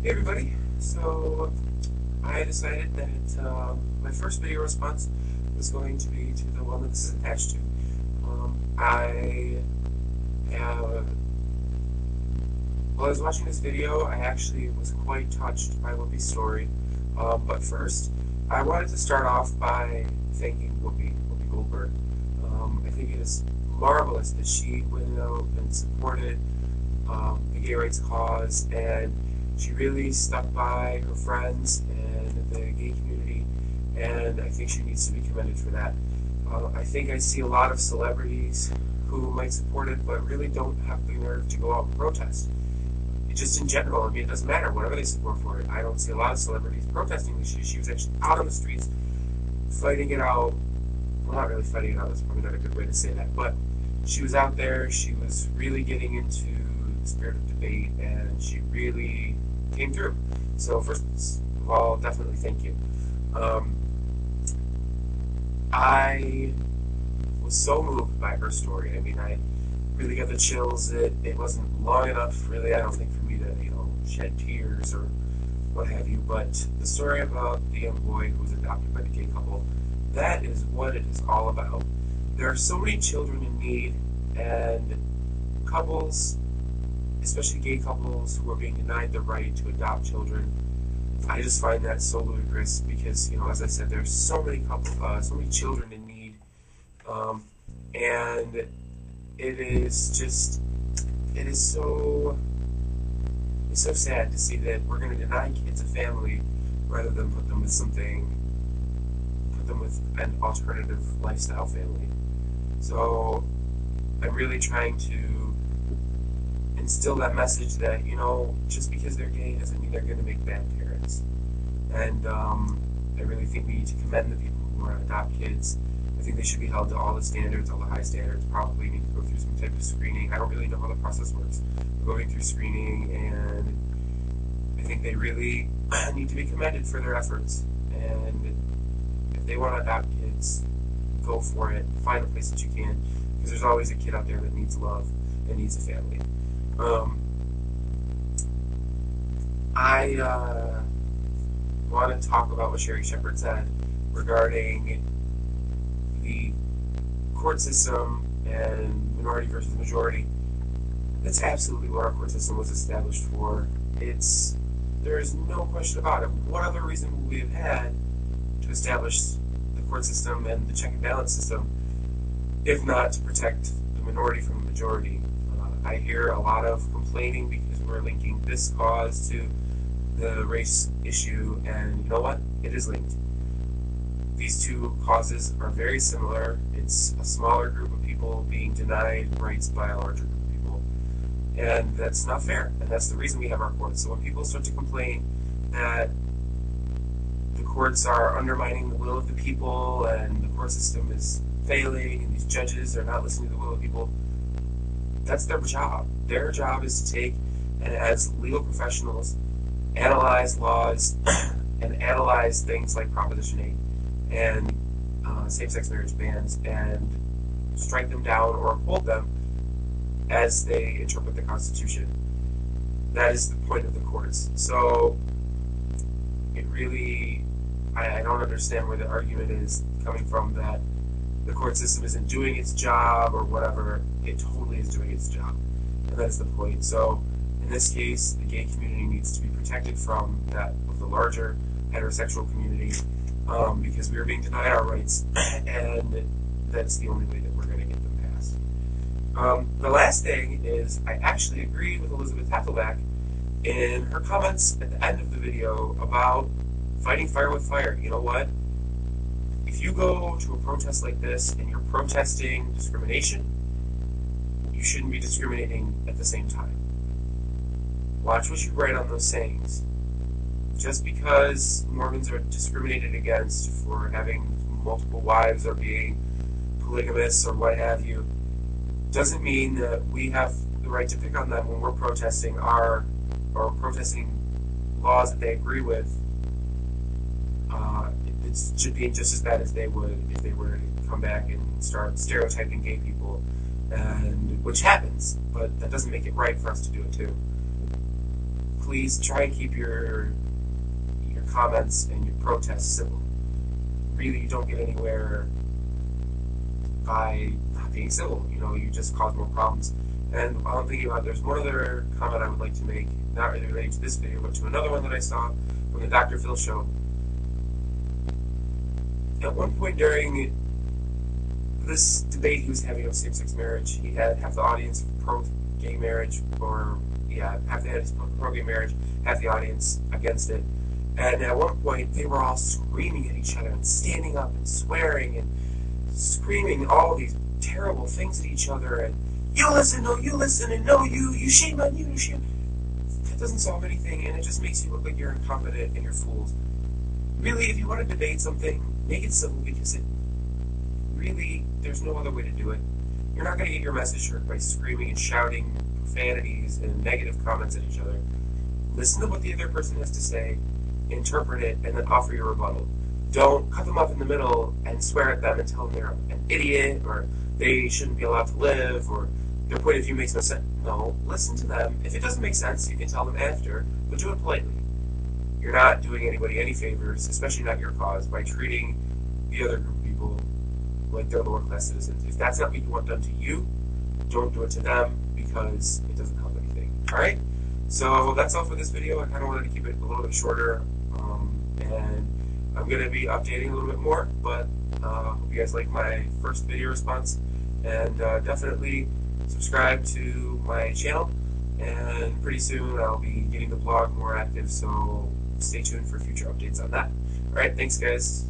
Hey everybody, so I decided that my first video response was going to be to the one that this is attached to. I have, while I was watching this video, I actually was quite touched by Whoopi's story. But first, I wanted to start off by thanking Whoopi Goldberg. I think it is marvelous that she went out and supported the gay rights cause, and she really stuck by her friends and the gay community, and I think she needs to be commended for that. I think I see a lot of celebrities who might support it, but really don't have the nerve to go out and protest. Just in general, I mean, it doesn't matter, whatever they support for it. I don't see a lot of celebrities protesting this issue. She was actually out on the streets fighting it out. Well, not really fighting it out, that's probably not a good way to say that, but she was out there, she was really getting into the spirit of debate, and she really came through. So first of all, definitely thank you. I was so moved by her story. I mean, I really got the chills. It wasn't long enough, really, I don't think, for me to, shed tears or what have you, but the story about the young boy who was adopted by the gay couple, that is what it is all about. There are so many children in need, and couples, especially gay couples, who are being denied the right to adopt children. I just find that so ludicrous because, as I said, there's so many so many children in need, and it is so sad to see that we're going to deny kids a family rather than put them with an alternative lifestyle family. So I'm really trying to instill that message that, just because they're gay doesn't mean they're going to make bad parents. And I really think we need to commend the people who want to adopt kids. I think they should be held to all the standards, all the high standards, probably need to go through some type of screening. I don't really know how the process works. We're going through screening, and I think they really need to be commended for their efforts. And if they want to adopt kids, go for it. Find a place that you can, because there's always a kid out there that needs love and needs a family. I want to talk about what Sherry Shepard said regarding the court system and minority versus majority. That's absolutely what our court system was established for. There is no question about it. What other reason would we have had to establish the court system and the check and balance system if not to protect the minority from the majority? I hear a lot of complaining because we're linking this cause to the race issue, and you know what? It is linked. These two causes are very similar. It's a smaller group of people being denied rights by a larger group of people, and that's not fair, and that's the reason we have our courts. So when people start to complain that the courts are undermining the will of the people and the court system is failing and these judges are not listening to the will of the people, that's their job. Their job is to take, and as legal professionals, analyze laws and analyze things like Proposition 8 and same-sex marriage bans and strike them down or uphold them as they interpret the Constitution. That is the point of the courts. So it really, I don't understand where the argument is coming from that the court system isn't doing its job or whatever. It totally is doing its job, and that is the point. So in this case, the gay community needs to be protected from that of the larger heterosexual community, because we are being denied our rights, and that's the only way that we're going to get them passed. The last thing is, I actually agreed with Elizabeth Hasselbeck in her comments at the end of the video about fighting fire with fire. You know what? If you go to a protest like this and you're protesting discrimination, you shouldn't be discriminating at the same time. Watch what you write on those sayings. Just because Mormons are discriminated against for having multiple wives or being polygamous or what have you, doesn't mean that we have the right to pick on them when we're protesting protesting laws that they agree with. It should be just as bad as they would if they were to come back and start stereotyping gay people, and which happens, but that doesn't make it right for us to do it too. please try and keep your comments and your protests civil. Really, you don't get anywhere by not being civil. You know, you just cause more problems. And I'm thinking about, there's one other comment I would like to make, not really related to this video, but to another one that I saw from the Dr. Phil show. At one point during this debate he was having of same-sex marriage, he had half the audience pro-gay marriage, or half the audience pro-gay marriage, half the audience against it. And at one point, they were all screaming at each other and standing up and swearing and screaming all these terrible things at each other. And you listen, no, you listen, and no, you shame on you, shame. That doesn't solve anything, and it just makes you look like you're incompetent and you're fools. Really, if you want to debate something, make it civil, because really, there's no other way to do it. You're not going to get your message heard by screaming and shouting profanities and negative comments at each other. Listen to what the other person has to say, interpret it, and then offer your rebuttal. Don't cut them up in the middle and swear at them and tell them they're an idiot, or they shouldn't be allowed to live, or their point of view makes no sense. No, listen to them. If it doesn't make sense, you can tell them after, but do it politely. You're not doing anybody any favors, especially not your cause, by treating the other group of people like they're lower-class citizens. If that's not what you want done to you, don't do it to them, because it doesn't help anything. Alright? So that's all for this video. I kind of wanted to keep it a little bit shorter, and I'm going to be updating a little bit more, but hope you guys like my first video response, and definitely subscribe to my channel, and pretty soon I'll be getting the blog more active, so stay tuned for future updates on that. Alright, thanks guys.